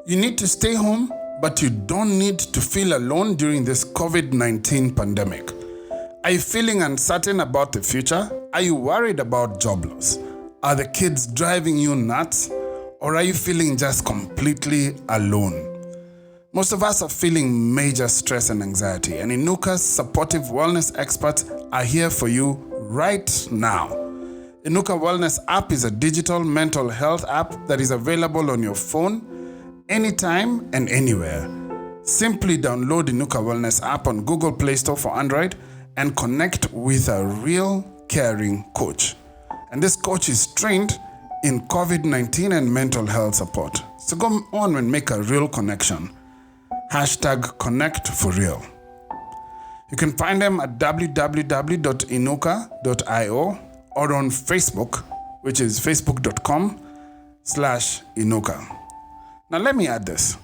You need to stay home, but you don't need to feel alone during this COVID-19 pandemic. Are you feeling uncertain about the future? Are you worried about job loss? Are the kids driving you nuts? Or are you feeling just completely alone? Most of us are feeling major stress and anxiety, and Inuka's supportive wellness experts are here for you right now. Inuka Wellness app is a digital mental health app that is available on your phone anytime and anywhere. Simply download Inuka Wellness app on Google Play Store for Android and connect with a real caring coach. And this coach is trained in COVID-19 and mental health support. So go on and make a real connection. #ConnectForReal. You can find them at www.inuka.io or on Facebook, which is facebook.com/Inuka. Now let me add this.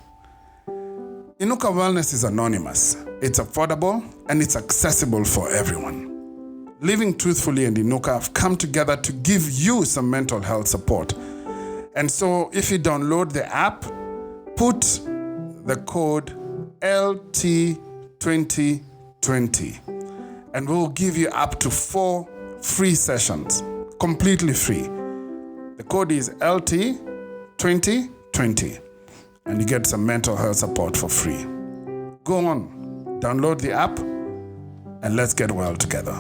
Inuka Wellness is anonymous, it's affordable, and it's accessible for everyone. Living Truthfully and Inuka have come together to give you some mental health support. And so if you download the app, put the code LT2020 and we'll give you up to 4 free sessions, completely free. The code is LT2020 and you get some mental health support for free. Go on, download the app and let's get well together.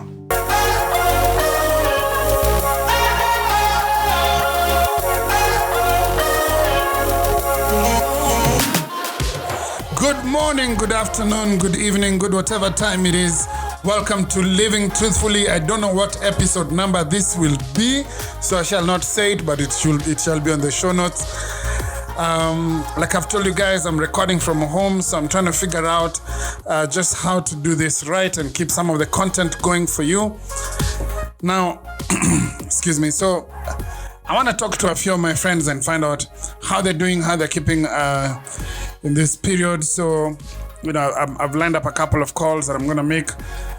Good morning, good afternoon, good evening, good whatever time it is. Welcome to Living Truthfully. I don't know what episode number this will be, so I shall not say it, but it shall be on the show notes. Like I've told you guys, I'm recording from home, so I'm trying to figure out just how to do this right and keep some of the content going for you. Now, excuse me, so I want to talk to a few of my friends and find out how they're doing, how they're keeping in this period. So, I've lined up a couple of calls that I'm going to make,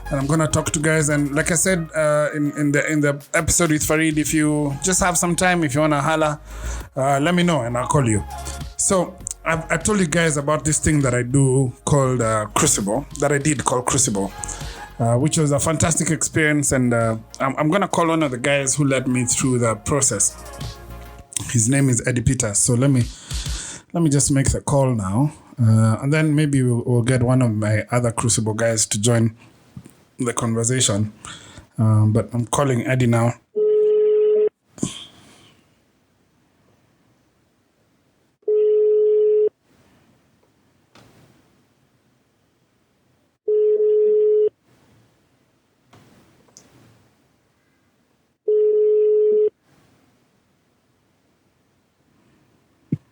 and I'm going to talk to guys. And like I said in the episode with Farid, if you just have some time, if you want to holler, let me know and I'll call you. So I told you guys about this thing that I do called Crucible, which was a fantastic experience. And I'm going to call one of the guys who led me through the process. His name is Eddy Peters. So let me just make the call now. And then maybe we'll get one of my other Crucible guys to join the conversation. But I'm calling Eddy now.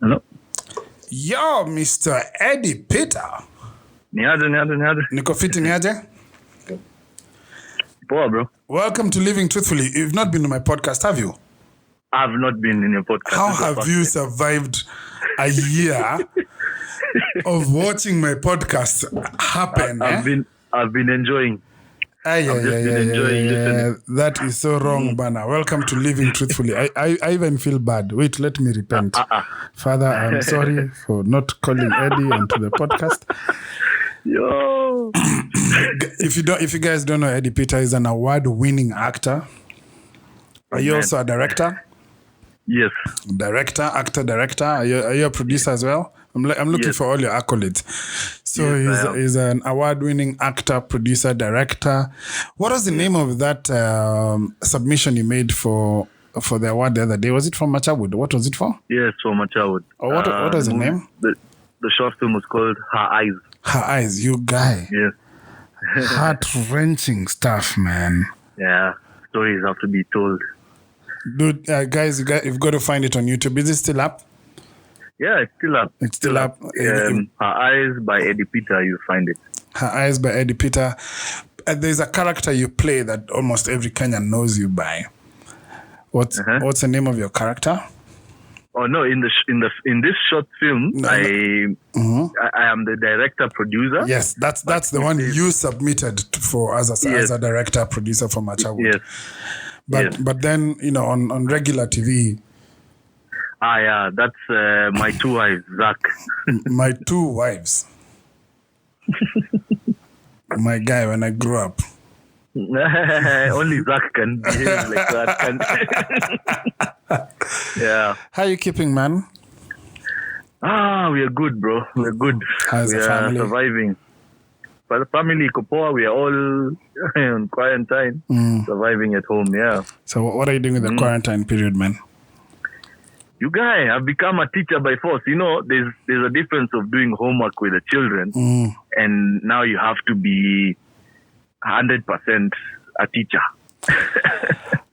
Hello? Yo, Mr. Eddy Peter. Niaje. Niko fiti niaje? Poa, bro. Welcome to Living Truthfully. You've not been on my podcast, have you? I've not been in your podcast. How have you survived a year of watching my podcast happen? I've been enjoying. That is so wrong, Bana. Welcome to Living Truthfully. I even feel bad. Wait, let me repent. Father, I'm sorry for not calling Eddy onto the podcast. Yo. If you guys don't know, Eddy Peter is an award-winning actor. Are you also a director? Yes. Director. Are you a producer as well? I'm looking for all your accolades. So he's an award-winning actor, producer, director. What was the name of that submission you made for the award the other day? Was it for Machawood? What was it for? Yes, for Machawood. Oh, what was the name? The short film was called Her Eyes. Her Eyes, you guy. Yes. Heart-wrenching stuff, man. Yeah, stories have to be told. Dude, guys, you've got to find it on YouTube. Is it still up? Yeah, it's still up. It's still up. Her Eyes by Eddy Peter, you find it. Her Eyes by Eddy Peter. There's a character you play that almost every Kenyan knows you by. What's the name of your character? Oh no! In this short film, I am the director producer. Yes, that's the one you submitted for as a director producer for Machawood. Yes. But then on regular TV. Yeah, that's my 2 wives, Zach. My 2 wives. My guy, when I grew up. Only Zach can behave like that. Yeah. How are you keeping, man? We are good, bro. We're good. How's the family? Surviving. For the family, Kopoa, we are all on quarantine, surviving at home, yeah. So what are you doing with the quarantine period, man? You guys have become a teacher by force. You know, there's a difference of doing homework with the children, and now you have to be 100% a teacher.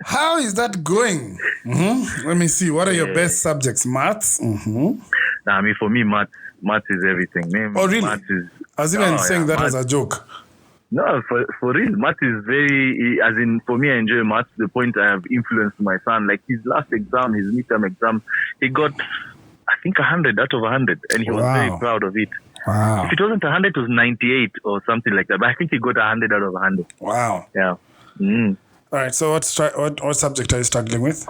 How is that going? Let me see. What are your best subjects? Maths? For me, maths is everything. Oh, really? Maths is, I was even saying that as a joke. No, for real, maths is very, as in, for me, I enjoy maths to the point I have influenced my son. Like his last exam, his midterm exam, he got, I think, 100 out of 100, and he was very proud of it. Wow. If it wasn't 100, it was 98 or something like that. But I think he got 100 out of 100. Wow. Yeah. All right. So what subject are you struggling with?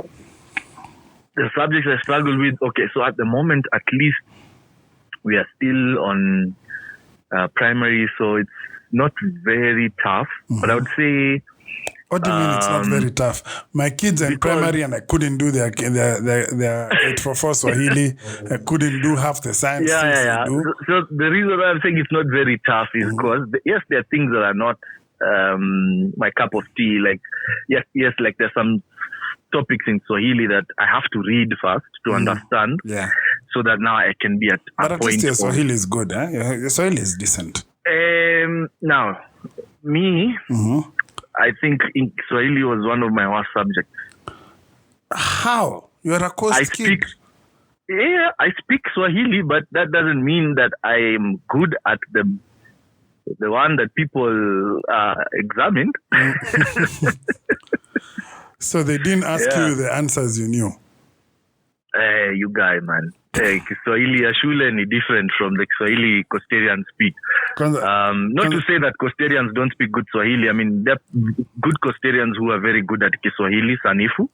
The subjects I struggle with. Okay, so at the moment, at least, we are still on primary, so it's not very tough. But I would say. What do you mean it's not very tough? My kids are in primary and I couldn't do their 844 Swahili. I couldn't do half the science. Yeah. So the reason why I'm saying it's not very tough is because, yes, there are things that are not my cup of tea. Like, yes, like there's some topics in Swahili that I have to read first to understand. Yeah. So that now I can be at a but at point. Least your Swahili is good, eh? Your Swahili is decent. Now, me, I think Swahili was one of my worst subjects. How? You're a coast kid. I speak Swahili, but that doesn't mean that I'm good at the one that people examined. So they didn't ask you the answers you knew? You guy, man. Kiswahili ya shule ni different from the Kiswahili Costarians speak. Not to say that Costarians don't speak good Swahili. I mean, there are good Costarians who are very good at Kiswahili, Sanifu.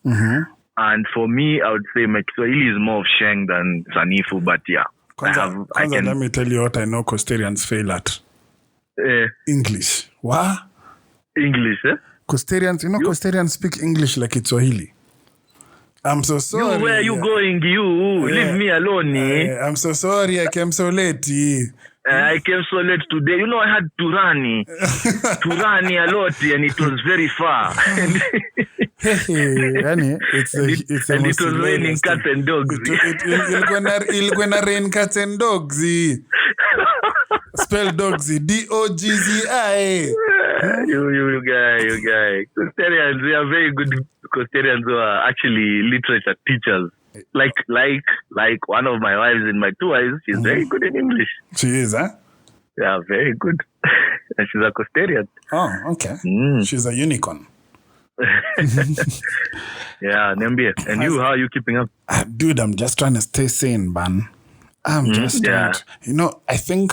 And for me, I would say my Kiswahili is more of Sheng than Sanifu, but yeah. Let me tell you what I know Costarians fail at. English. What? English, eh? Costarians, Costarians speak English like it's Swahili. I'm so sorry. Where are you going? Leave me alone. I'm so sorry. I came so late. I came so late today. I had to run a lot, and it was very far. And it was raining cats and dogs. It's gonna rain cats and dogs. Spell dogs. DOGZI. You guy. Costarians, they are very good Costarians who are actually literature teachers. Like one of my wives and my 2 wives, she's very good in English. She is, huh? Yeah, very good. And she's a Costarian. Oh, okay. She's a unicorn. Yeah, Nambia. And you, how are you keeping up? Dude, I'm just trying to stay sane, man. I'm just trying to, I think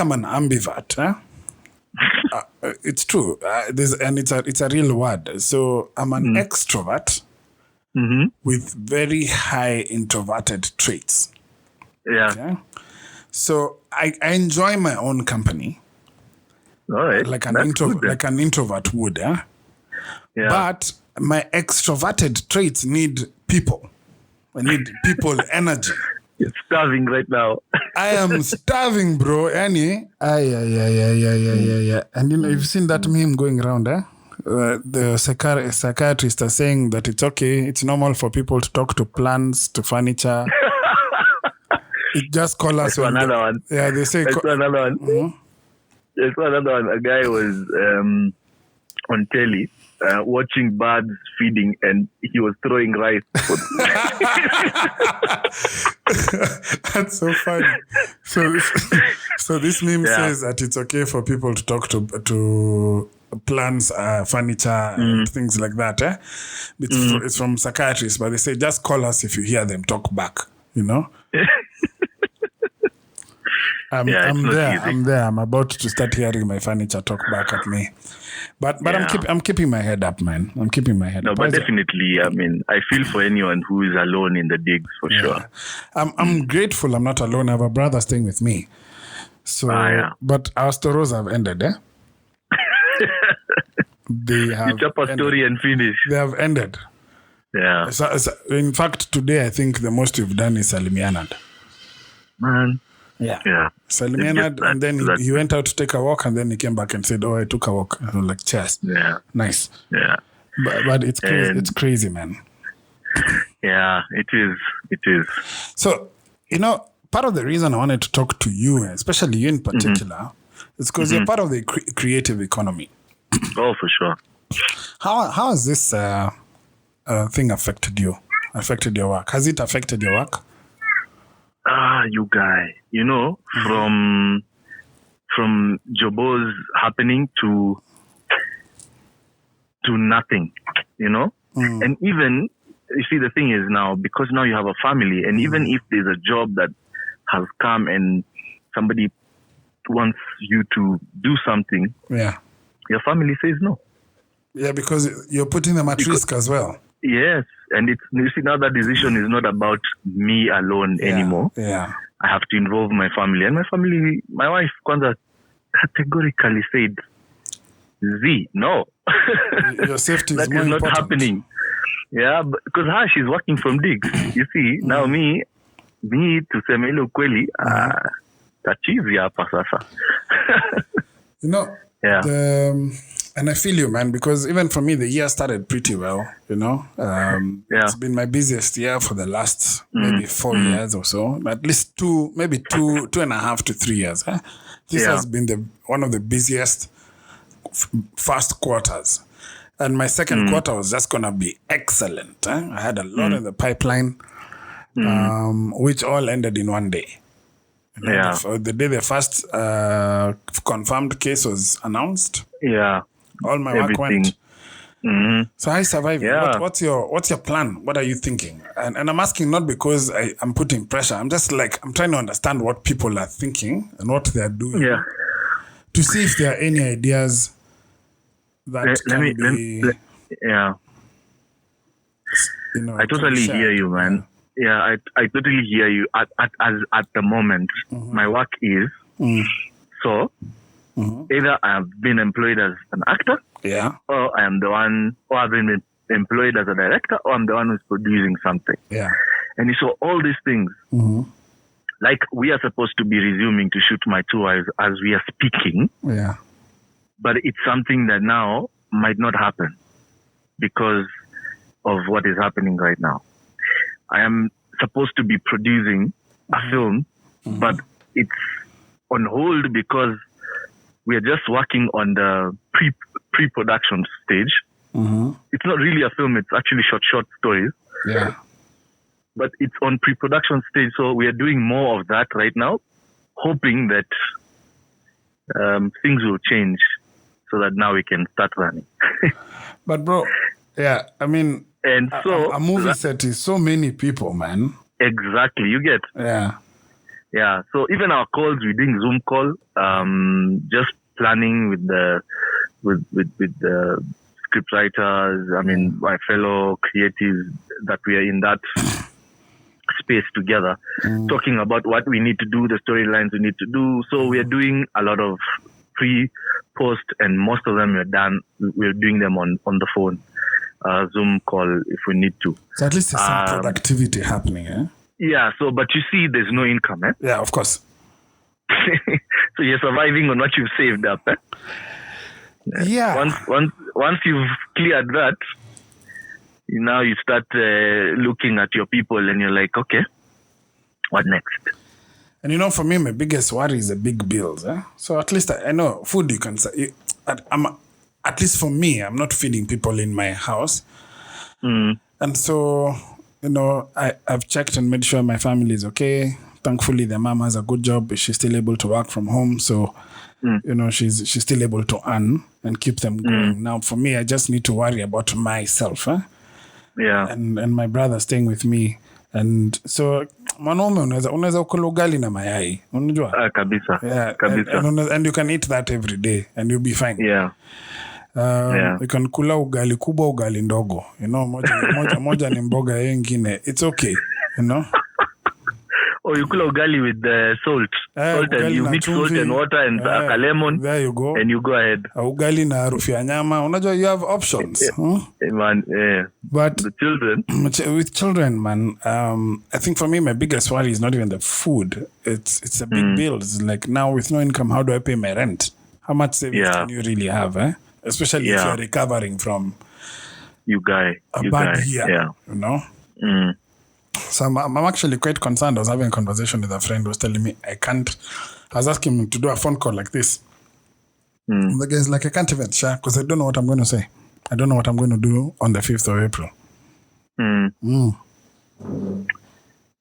I'm an ambivert, huh? It's true. It's a real word. So I'm an extrovert with very high introverted traits. Yeah. Okay? So I enjoy my own company. All right. Like an introvert would. Yeah. But my extroverted traits need people. I need people energy. You're starving right now. I am starving, bro. Annie. Yeah. And you've seen that meme going around, eh? The psychiatrists are saying that it's okay, it's normal for people to talk to plants, to furniture. It just call us. That's another one. Yeah, they say. That's another one. That's another one. A guy was on telly. Watching birds feeding, and he was throwing rice. That's so funny. So this meme says that it's okay for people to talk to plants, furniture, and things like that. Eh? It's from psychiatrists, but they say just call us if you hear them talk back. I'm there. I'm there. I'm about to start hearing my furniture talk back at me. But I'm keeping my head up, man. I'm keeping my head up. No, but definitely, I mean, I feel for anyone who is alone in the digs for sure. I'm grateful I'm not alone. I have a brother staying with me. So, but our stories have ended, eh? They have. You chop a story and finish. They have ended. Yeah. So, in fact, today I think the most we've done is Salimianad. Man. Yeah. Salimianad, and then he went out to take a walk, and then he came back and said, "Oh, I took a walk." I was like, "Cheers." Yeah. Nice. Yeah. But it's crazy. It's crazy, man. Yeah, it is. It is. So, part of the reason I wanted to talk to you, especially you in particular, is because you're part of the creative economy. Oh, for sure. How has this thing affected you? Affected your work? Has it affected your work? You guy, from Jobos happening to nothing, and even, you see, the thing is now, because now you have a family, and even if there's a job that has come and somebody wants you to do something, your family says no. Yeah, because you're putting them at risk as well. Yes, and you see, now that decision is not about me alone anymore. Yeah, I have to involve my family, and my wife, Kwanza, categorically said, no. Your safety is that more is not important. happening. Yeah, because she's working from digs. You see, now me to sema ile ukweli, tachizi hapa sasa. Yeah. And I feel you, man, because even for me, the year started pretty well, It's been my busiest year for the last maybe 4 years or so, at least maybe 2.5 to 3 years. This has been one of the busiest first quarters. And my second quarter was just going to be excellent. I had a lot in the pipeline, which all ended in one day. The day the first confirmed case was announced. Yeah. All my work went. So I survived. Yeah. What's your plan? What are you thinking? And I'm asking not because I'm putting pressure. I'm just I'm trying to understand what people are thinking and what they're doing. Yeah. To see if there are any ideas that I totally hear you, man. Yeah, I totally hear you. At the moment, my work is so. Either I've been employed as an actor, or I've been employed as a director, or I'm the one who's producing something. Yeah. And so all these things, like we are supposed to be resuming to shoot My Two Wives as we are speaking. Yeah. But it's something that now might not happen because of what is happening right now. I am supposed to be producing a film, but it's on hold because we are just working on the pre-production stage. It's not really a film, it's actually short stories. Yeah. But it's on pre-production stage, so we are doing more of that right now, hoping that things will change so that now we can start running. But bro, I mean, and so a movie set is so many people, man. Exactly, you get. Yeah. So even our calls, we're doing Zoom call, just planning with the script writers. I mean, my fellow creatives that we are in that space together, talking about what we need to do, the storylines we need to do. So we are doing a lot of pre-post, and most of them are done. We're doing them on the phone, Zoom call if we need to. So at least there's some productivity happening, eh? Yeah, so, but you see, there's no income, eh? Yeah, of course. So you're surviving on what you've saved up, eh? Yeah. Once you've cleared that, now you start looking at your people and you're like, okay, what next? And for me, my biggest worry is the big bills, eh? So at least I know food you can say. At least for me, I'm not feeding people in my house. And so... I've checked and made sure my family is okay. Thankfully, the mom has a good job. She's still able to work from home. So, she's still able to earn and keep them going. Now, for me, I just need to worry about myself. Yeah. And my brother staying with me. And so mwanaume unaweza ukula ugali na mayai, unajua? Kabisa. Yeah, Kabisa. and you can eat that every day and you'll be fine. Yeah. You can kula ugali kubwa, ugali ndogo, moja ni mboga yengine, it's okay, Or you kula ugali with salt and you mix salt and water and a lemon. There you go. And you go ahead. Ugali na harufu ya nyama, unajua you have options. Man, but the children, with children, man, I think for me my biggest worry is not even the food. It's a big bill. It's like, now with no income, how do I pay my rent? How much savings can you really have, especially if you're recovering from a bad year, So I'm actually quite concerned. I was having a conversation with a friend who was telling me I was asking him to do a phone call like this. The guy's like, I can't even share because I don't know what I'm going to say. I don't know what I'm going to do on the 5th of April.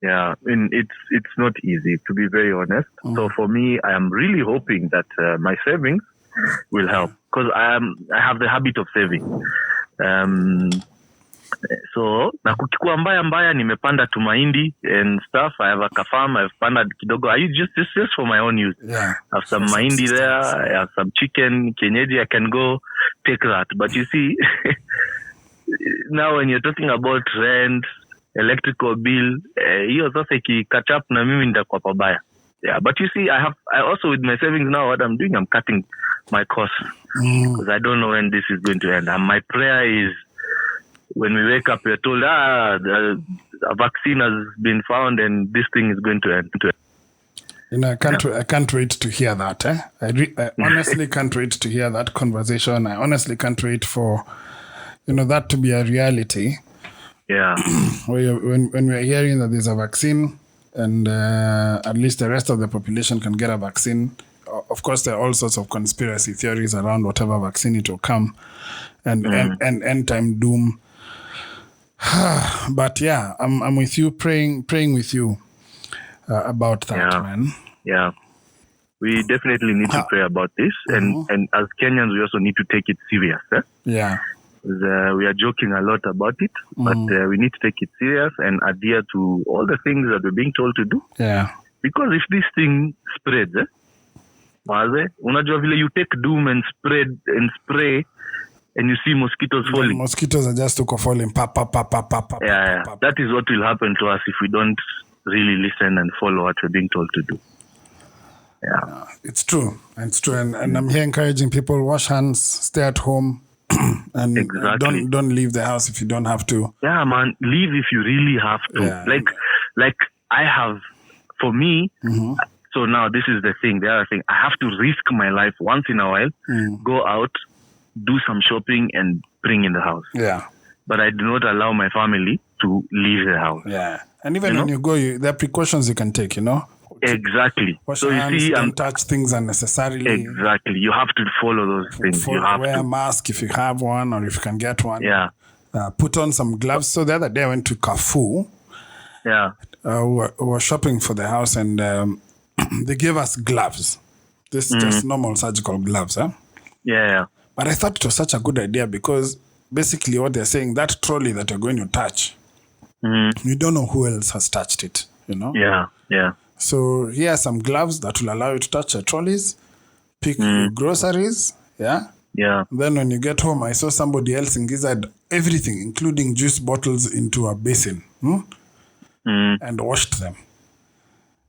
Yeah, it's not easy, to be very honest. So for me, I am really hoping that my savings will help because I have the habit of saving. So na kukikuwa mbaya nimepanda tumaindi and stuff. I have a farm. I've planted kidogo. I just for my own use. Yeah. I have some mahindi there. I have some chicken, kienyeji. I can go take that. But you see, now when you're talking about rent, electrical bill, hiyo sasa catch up na mimi nitakuwa pabaya. Yeah, but you see, I also with my savings now, what I'm doing, I'm cutting my costs because I don't know when this is going to end. And my prayer is, when we wake up, we're told, a vaccine has been found and this thing is going to end. I can't wait to hear that. I honestly can't wait to hear that conversation. I honestly can't wait for, that to be a reality. Yeah. When we're hearing that there's a vaccine and at least the rest of the population can get a vaccine. Of course, there are all sorts of conspiracy theories around whatever vaccine it will come and end time doom. But yeah, I'm with you, praying with you about that, man. Yeah, we definitely need to pray about this, and as Kenyans, we also need to take it serious. Yeah, we are joking a lot about it, but we need to take it serious and adhere to all the things that we're being told to do. Yeah, because if this thing spreads, unajua vile you take doom and spray. And you see mosquitoes falling. The mosquitoes are just falling. Yeah. That is what will happen to us if we don't really listen and follow what we're being told to do. Yeah. It's true. And I'm here encouraging people, wash hands, stay at home, and don't leave the house if you don't have to. Yeah, man. Leave if you really have to. Yeah. Like I have, for me, so now this is the thing, the other thing. I have to risk my life once in a while, go out, do some shopping and bring in the house. Yeah. But I do not allow my family to leave the house. Yeah. And even when you go, there are precautions you can take, Exactly. Wash your hands, you don't touch things unnecessarily. Exactly. You have to follow those things. You have wear to a mask if you have one or if you can get one. Yeah. Put on some gloves. So the other day I went to Carrefour. Yeah. We were shopping for the house and they gave us gloves. This is just normal surgical gloves. Yeah. But I thought it was such a good idea because basically what they're saying, that trolley that you're going to touch, you don't know who else has touched it, Yeah. So here are some gloves that will allow you to touch the trolleys, pick groceries, yeah? Yeah. Then when you get home, I saw somebody else inside everything, including juice bottles, into a basin and washed them.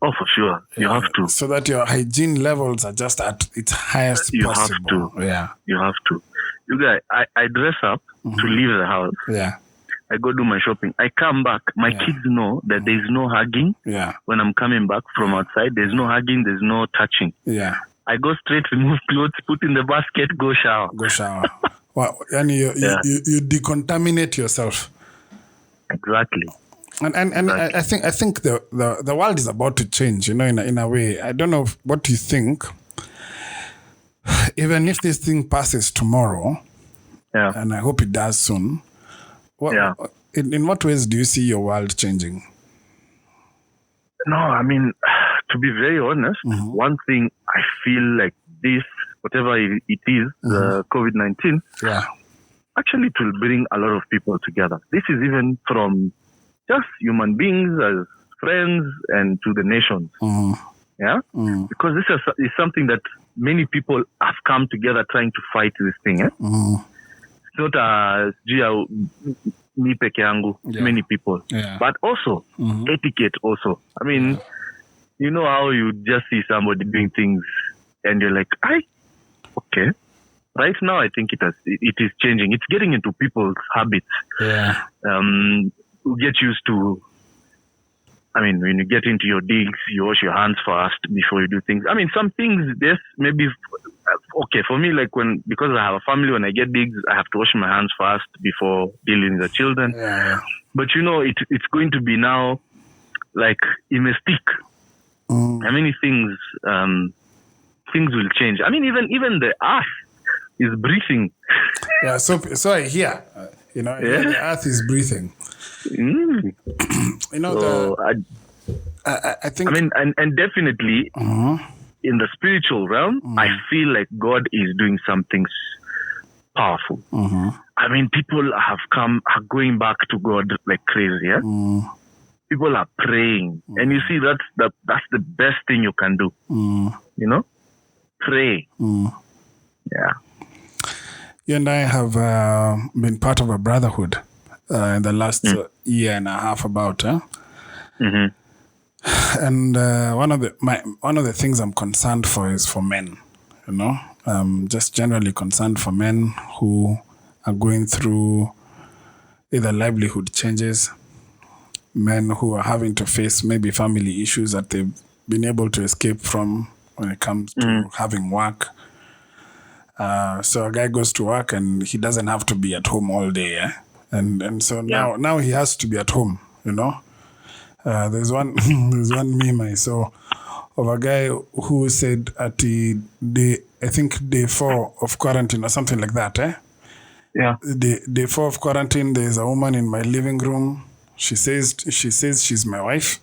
Oh, for sure. You have to. So that your hygiene levels are just at its highest possible. You have to. Yeah. You have to. You guys, I dress up to leave the house. Yeah. I go do my shopping. I come back. My kids know that there's no hugging. Yeah. When I'm coming back from outside, there's no hugging, there's no touching. Yeah. I go straight, remove clothes, put in the basket, go shower. Well, and you decontaminate yourself. Exactly. And I think the world is about to change, in a way. I don't know what you think. Even if this thing passes tomorrow, and I hope it does soon, in what ways do you see your world changing? No, I mean, to be very honest, one thing I feel like this, whatever it is, the COVID-19, actually it will bring a lot of people together. This is even from just human beings as friends and to the nations. Yeah, because this is something that many people have come together trying to fight this thing. It's not me peke yangu, many people, but also etiquette. Also, I mean, you know how you just see somebody doing things and you're like, okay. Right now, I think it is changing. It's getting into people's habits. You get used to. I mean, when you get into your digs, you wash your hands first before you do things. I mean, some things, there's maybe, okay, for me, like because I have a family, when I get digs, I have to wash my hands first before dealing with the children. But it's going to be now like a mistake. I mean, things will change. I mean, even the earth is breathing. Yeah, so I hear, the earth is breathing. I think. I mean, and definitely in the spiritual realm, I feel like God is doing something powerful. I mean, people are going back to God like crazy. Yeah? People are praying, and you see that's the best thing you can do. Pray. Yeah. You and I have been part of a brotherhood in the last year and a half about. And one of the things I'm concerned for is for men. Just generally concerned for men who are going through either livelihood changes, men who are having to face maybe family issues that they've been able to escape from when it comes to having work. So a guy goes to work and he doesn't have to be at home all day, and so now he has to be at home. There's one meme I saw of a guy who said at day 4 of quarantine or something like that. Yeah. Day 4 of quarantine, there's a woman in my living room. She says she's my wife.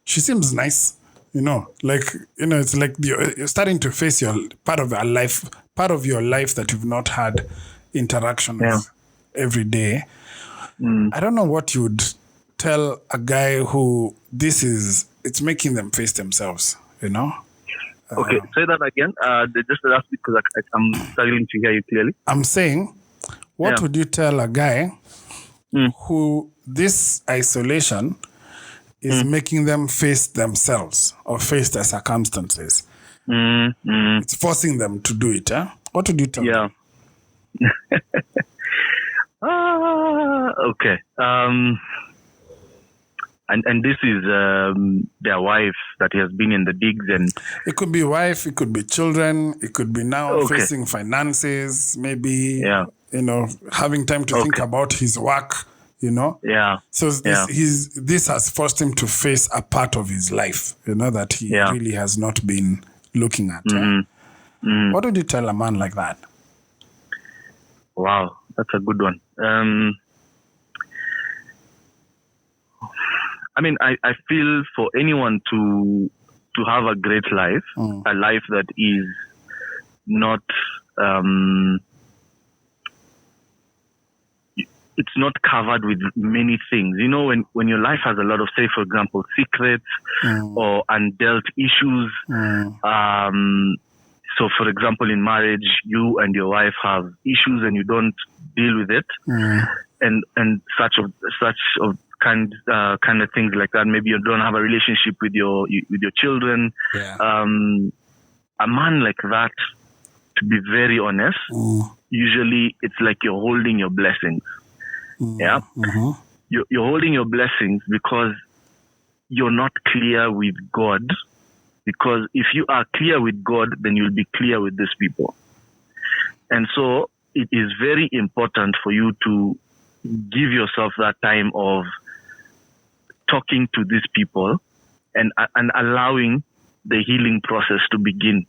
She seems nice. It's like you're starting to face your part of your life that you've not had interaction with every day. I don't know what you would tell a guy who it's making them face themselves, Okay, say that again. Just the last bit because I'm struggling to hear you clearly. I'm saying, what would you tell a guy who this isolation is making them face themselves or face their circumstances? It's forcing them to do it. What would you tell them? Okay. And this is their wife that has been in the digs, and it could be wife, it could be children, it could be now facing finances, maybe having time to think about his work. So this has forced him to face a part of his life, that he really has not been looking at. What would you tell a man like that? Wow, that's a good one. I mean, I feel for anyone to have a great life, a life that is not it's not covered with many things. When your life has a lot of, say, for example, secrets or undealt issues. So, for example, in marriage, you and your wife have issues and you don't deal with it, and such kind of things like that. Maybe you don't have a relationship with your children. A man like that, to be very honest, usually it's like you're holding your blessings. You're holding your blessings because you're not clear with God. Because if you are clear with God, then you'll be clear with these people. And so it is very important for you to give yourself that time of talking to these people and allowing the healing process to begin.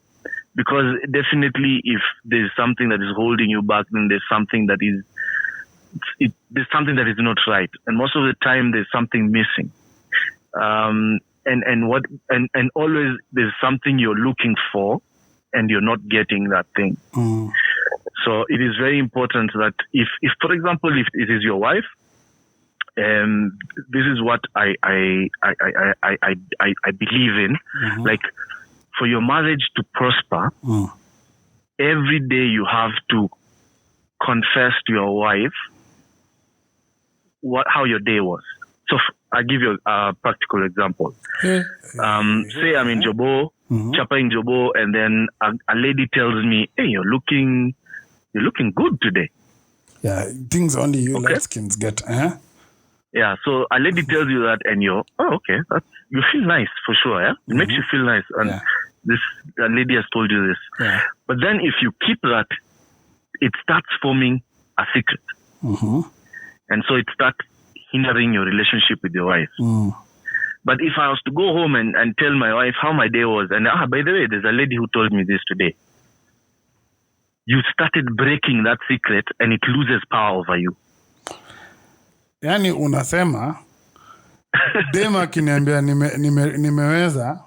Because definitely if there's something that is holding you back, then there's something that is not right. And most of the time there's something missing. And always there's something you're looking for and you're not getting that thing. So it is very important that if for example, if it is your wife this is what I believe in. Like, for your marriage to prosper, every day you have to confess to your wife how your day was. So I'll give you a practical example. Say I'm in Jobo, Chapa in Jobo, and then a lady tells me, "Hey, you're looking good today." Yeah, things only you light skins get. Yeah, so a lady tells you that, and you're, okay, you feel nice for sure. Yeah, it makes you feel nice, and a lady has told you this. Yeah. But then if you keep that, it starts forming a secret, and so it starts hindering your relationship with your wife. But if I was to go home and tell my wife how my day was, and by the way, there's a lady who told me this today, you started breaking that secret, and it loses power over you. Yani unasema dema akiniambia nimeweza,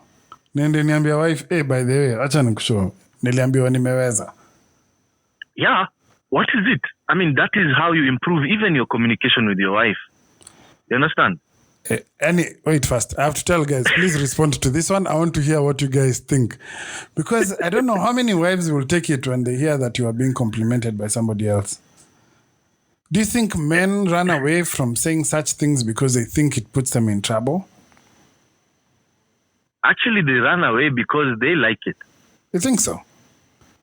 nende niambia wife, hey, by the way, acha nikushow, niliambiwa nimeweza. Yeah, what is it? I mean, that is how you improve even your communication with your wife. You understand? Wait first. I have to tell guys, please respond to this one. I want to hear what you guys think. Because I don't know how many wives will take it when they hear that you are being complimented by somebody else. Do you think men run away from saying such things because they think it puts them in trouble? Actually, they run away because they like it. You think so?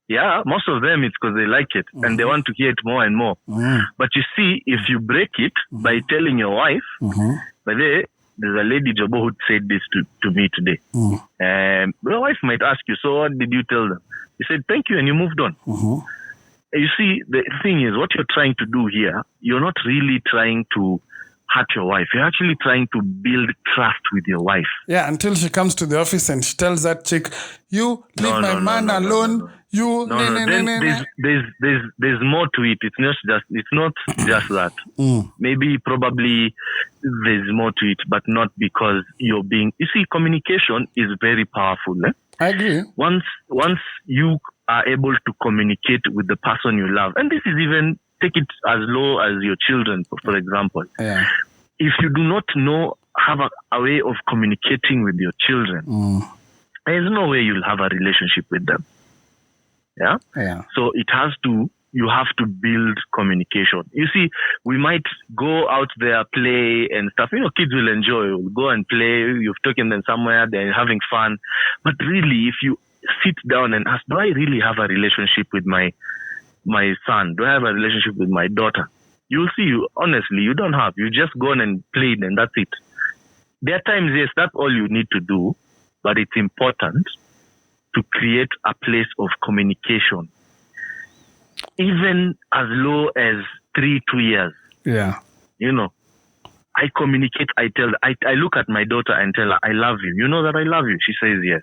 Yeah, most of them, it's because they like it and they want to hear it more and more. But you see, if you break it by telling your wife, but there's a lady Jobo who said this to me today. And your wife might ask you, so what did you tell them? You said, thank you, and you moved on. You see, the thing is, what you're trying to do here, you're not really trying to hurt your wife. You're actually trying to build trust with your wife. Yeah, until she comes to the office and she tells that chick, you leave my man alone. You there's more to it. It's not just that. Maybe probably there's more to it, but not because you're being. You see, communication is very powerful. I agree. Once you are able to communicate with the person you love, and this is even, take it as low as your children, for example. Yeah. If you do not have a way of communicating with your children, there's no way you'll have a relationship with them. Yeah. So you have to build communication. You see, we might go out there, play and stuff. You know, kids will enjoy. We'll go and play. You've taken them somewhere, they're having fun. But really, if you sit down and ask, do I really have a relationship with my son? Do I have a relationship with my daughter? You'll see, honestly, you don't have. You just gone and played and that's it. There are times, yes, that's all you need to do, but it's important to create a place of communication, even as low as 2 years. Yeah. You know, I communicate, I look at my daughter and tell her, I love you. You know that I love you? She says yes.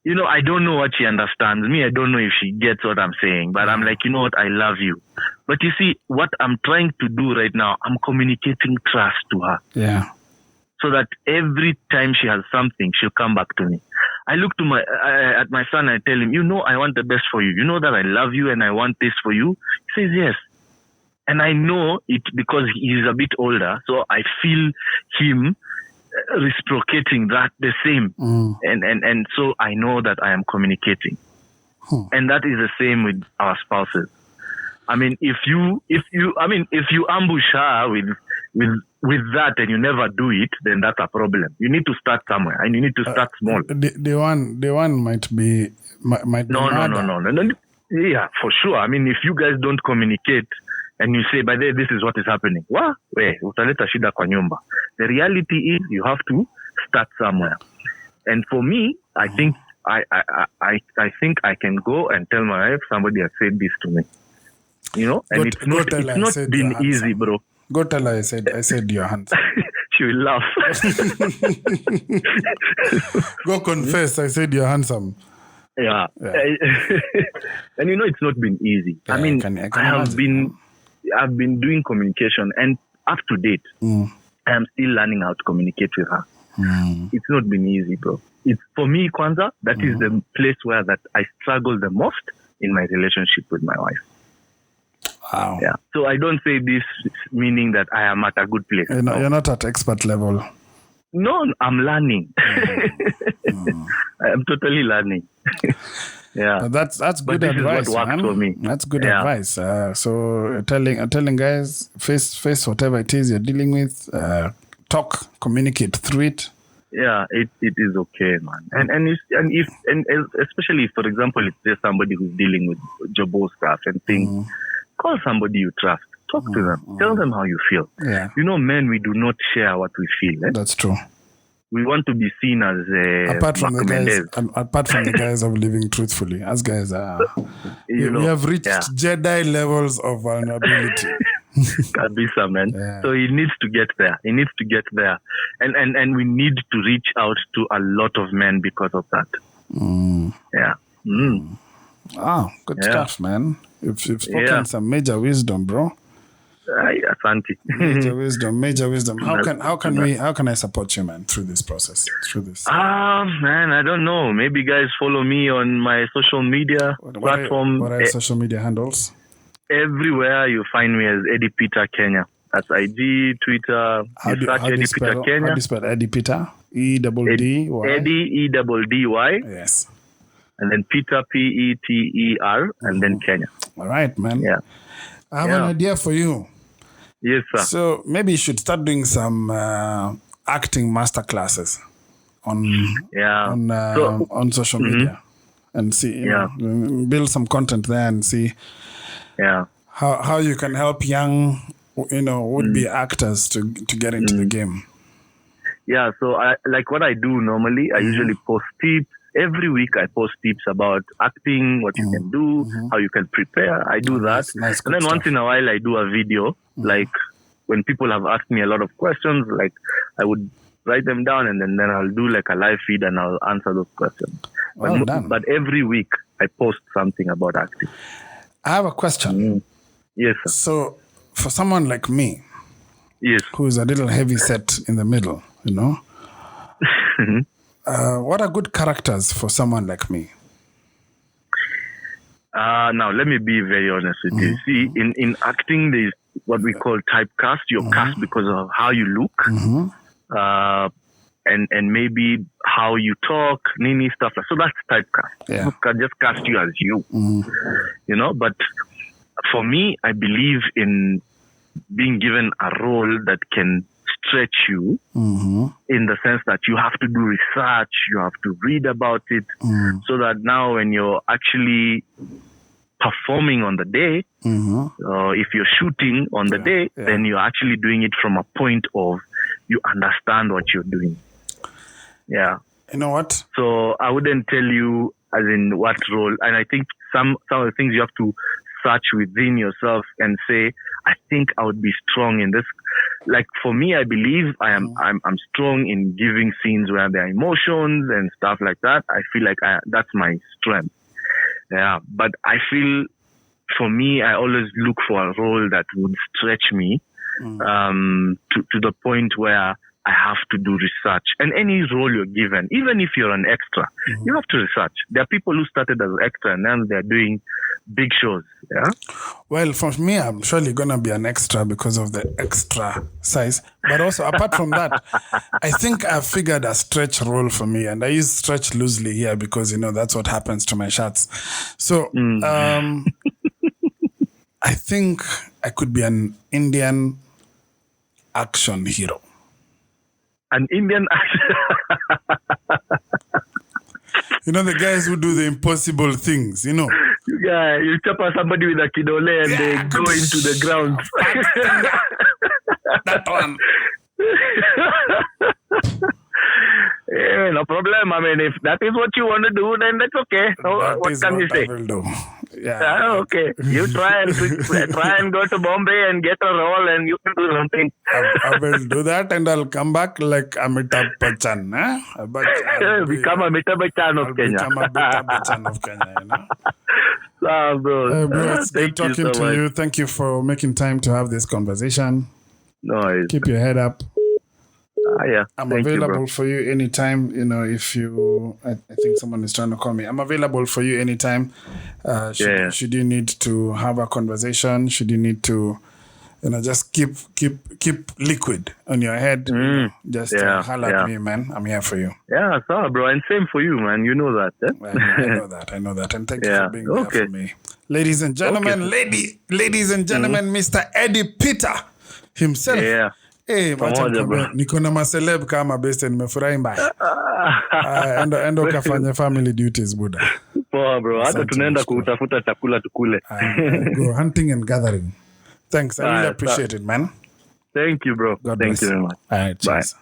You know, I don't know what she understands. Me, I don't know if she gets what I'm saying, but I'm like, you know what, I love you. But you see, what I'm trying to do right now, I'm communicating trust to her. Yeah. So that every time she has something, she'll come back to me. I look to at my son and I tell him, you know, I want the best for you. You know that I love you and I want this for you. He says yes. And I know it because he's a bit older. So I feel him reciprocating that the same. And so I know that I am communicating. And that is the same with our spouses. I mean, if you ambush her with that and you never do it, then that's a problem. You need to start somewhere and you need to start small. The one might be no. Yeah, for sure. I mean, if you guys don't communicate and you say, by the way, this is what is happening. Utaleta shida kwa nyumba. The reality is you have to start somewhere. And for me, I think I think I can go and tell my wife somebody has said this to me. You know, and it's not been easy, bro. Go tell her I said you're handsome. She will laugh. Go confess I said you're handsome. Yeah. And you know, it's not been easy. Yeah, I mean, I've been doing communication and up to date, I am still learning how to communicate with her. It's not been easy, bro. It's for me, Kwanzaa, that is the place where that I struggle the most in my relationship with my wife. Wow. Yeah. So I don't say this meaning that I am at a good place. You're not at expert level. No, I'm learning. I am totally learning. Yeah. But that's good advice, is what works man. for me. That's good advice. So telling guys, face whatever it is you're dealing with, talk, communicate through it. Yeah, it is okay, man. And especially if, for example, if there's somebody who's dealing with jobo stuff and things, call somebody you trust. Talk to them. Tell them how you feel. Yeah. Men, we do not share what we feel. Eh? That's true. We want to be seen as apart from the guys of living truthfully, as guys are, we have reached Jedi levels of vulnerability. Kabisa, man. Yeah. So he needs to get there. And we need to reach out to a lot of men because of that. Yeah. Good stuff, man. You've spoken some major wisdom, bro. Asante. Major wisdom. How can I support you, man, through this process? Man, I don't know. Maybe guys follow me on my social media platform. What are your social media handles? Everywhere you find me as Eddy Peter Kenya. That's IG, Twitter. How do you spell Eddy Peter? E-double-D-Y? Eddy, E-double-D-Y. Yes. And then Peter, P-E-T-E-R, and then Kenya. All right, man. Yeah. I have an idea for you. Yes, sir. So maybe you should start doing some acting masterclasses on social media and see, build some content there and see how you can help young, would-be actors to get into the game. Yeah, so what I do normally, I usually post tips. Every week I post tips about acting, what you can do, how you can prepare. I do that. Nice, and then once in a while I do a video. Like when people have asked me a lot of questions, like I would write them down and then I'll do like a live feed and I'll answer those questions. But every week I post something about acting. I have a question. Yes, sir. So for someone like me, who's a little heavy set in the middle, what are good characters for someone like me? Now, let me be very honest with you. See, in acting, there's what we call typecast. You're cast because of how you look, and maybe how you talk, stuff like. So that's typecast. Yeah. You can just cast you as you, But for me, I believe in being given a role that can stretch you in the sense that you have to do research, you have to read about it, so that now when you're actually performing on the day, if you're shooting on the day, then you're actually doing it from a point of you understand what you're doing. Yeah. You know what? So I wouldn't tell you as in what role, and I think some of the things you have to search within yourself and say, I think I would be strong in this. Like for me, I believe I'm strong in giving scenes where there are emotions and stuff like that. I feel like that's my strength. Yeah, but I feel for me, I always look for a role that would stretch me to the point where I have to do research. And any role you're given, even if you're an extra, you have to research. There are people who started as extra and now they're doing big shows. Yeah. Well, for me, I'm surely gonna be an extra because of the extra size. But also, apart from that, I think I've figured a stretch role for me, and I use stretch loosely here because that's what happens to my shirts. So, I think I could be an Indian action hero. An Indian action. The guys who do the impossible things, Yeah, you chop somebody with a kidole and they go into the ground. That one. Yeah, no problem. I mean, if that is what you want to do, then that's okay. What can you say? I will do. Yeah. Okay. You try and go to Bombay and get a role, and you can do something. I will do that, and I'll come back like Amitabh Bachchan. Become Amitabh Bachchan of Kenya. Become Amitabh Bachchan of Kenya. Bro. Bro, it's good talking to you. Thank you for making time to have this conversation. No worries. Keep your head up. Yeah. I'm Thank available you, bro. for you anytime. If you, I think someone is trying to call me. I'm available for you anytime. Should you need to have a conversation, should you need to, just keep liquid on your head. Just holler at me, man. I'm here for you. Yeah, sorry, bro. And same for you, man. You know that. Eh? I know that. And thank you for being there for me. Ladies and gentlemen, ladies and gentlemen, Mr. Eddy Peter himself. Yeah. Hey, niko na maceleb kama best, nimefurahi mbaya. Endo kafanya family duties, buda. Poa, bro. Hata tunaenda kutafuta chakula tukule. Go hunting and gathering. Thanks. I really appreciate it, man. Thank you, bro. God Thank bless you very much. All right, cheers. Bye.